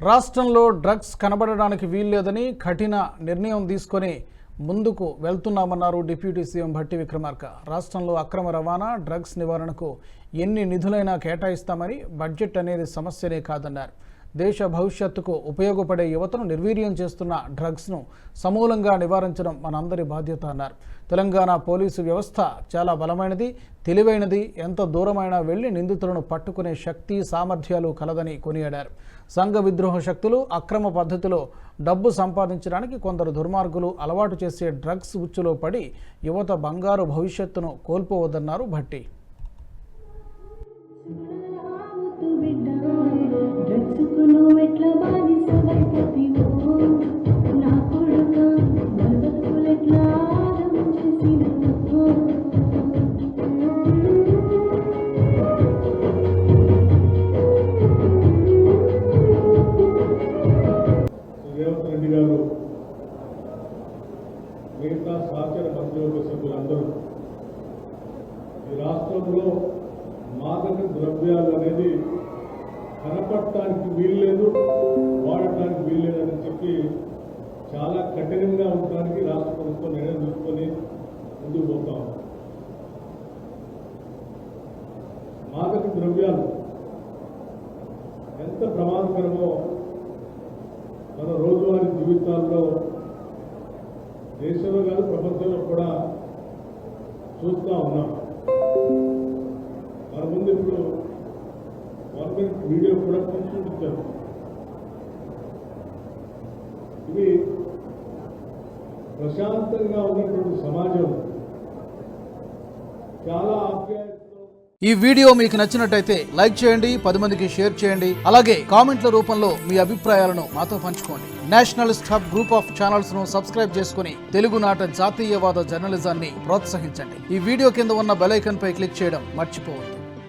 రాష్ట్రంలో డ్రగ్స్ కనబడడానికి వీల్లేదని కఠిన నిర్ణయం తీసుకొని ముందుకు వెళ్తున్నామన్నారు డిప్యూటీ సీఎం భట్టి విక్రమార్క. రాష్ట్రంలో అక్రమ రవాణా, డ్రగ్స్ నివారణకు ఎన్ని నిధులైనా కేటాయిస్తామని, బడ్జెట్ అనేది సమస్యనే కాదన్నారు. దేశ భవిష్యత్తుకు ఉపయోగపడే యువతను నిర్వీర్యం చేస్తున్న డ్రగ్స్ను సమూలంగా నివారించడం మనందరి బాధ్యత అన్నారు. తెలంగాణ పోలీసు వ్యవస్థ చాలా బలమైనది, తెలివైనది, ఎంత దూరమైనా వెళ్లి నిందితులను పట్టుకునే శక్తి, సామర్థ్యాలు కలదని కొనియాడారు. సంఘ విద్రోహ శక్తులు అక్రమ పద్ధతిలో డబ్బు సంపాదించడానికి కొందరు దుర్మార్గులు అలవాటు చేసే డ్రగ్స్ ఉచ్చులో పడి యువత బంగారు భవిష్యత్తును కోల్పోవద్దన్నారు భట్టి. రేవంత్ రెడ్డి గారు మిగతా సహచర మంత్రివర్గ సభ్యులందరూ ఈ రాష్ట్రంలో మాదక ద్రవ్యాలు అనేది కనపడటానికి వీల్లేదు, వాడటానికి వీల్లేదని చెప్పి చాలా కఠినంగా ఉండడానికి రాష్ట్ర ప్రభుత్వం నిర్ణయం తీసుకొని ముందుకు పోతాం. మాదక ద్రవ్యాలు ఎంత ప్రమాదకరమో మన రోజువారీ జీవితాల్లో దేశంలో కాదు ప్రపంచంలో కూడా చూస్తూ ఉన్నాం. మన ముందు ఇప్పుడు 1 minute వీడియో కూడా చూపించారు. ఇవి ప్రశాంతంగా ఉన్నటువంటి సమాజం చాలా ఆప్యాయత. ఈ వీడియో మీకు నచ్చినట్టయితే లైక్ చేయండి, 10 మందికి షేర్ చేయండి. అలాగే కామెంట్ల రూపంలో మీ అభిప్రాయాలను మాతో పంచుకోండి. Nationalist hub group of channels ను సబ్స్క్రైబ్ చేసుకుని తెలుగునాట జాతీయవాద జర్నలిజాన్ని ప్రోత్సహించండి. ఈ వీడియో కింద ఉన్న బెల్ ఐకాన్ పై క్లిక్ చేయడం మర్చిపోవద్దు.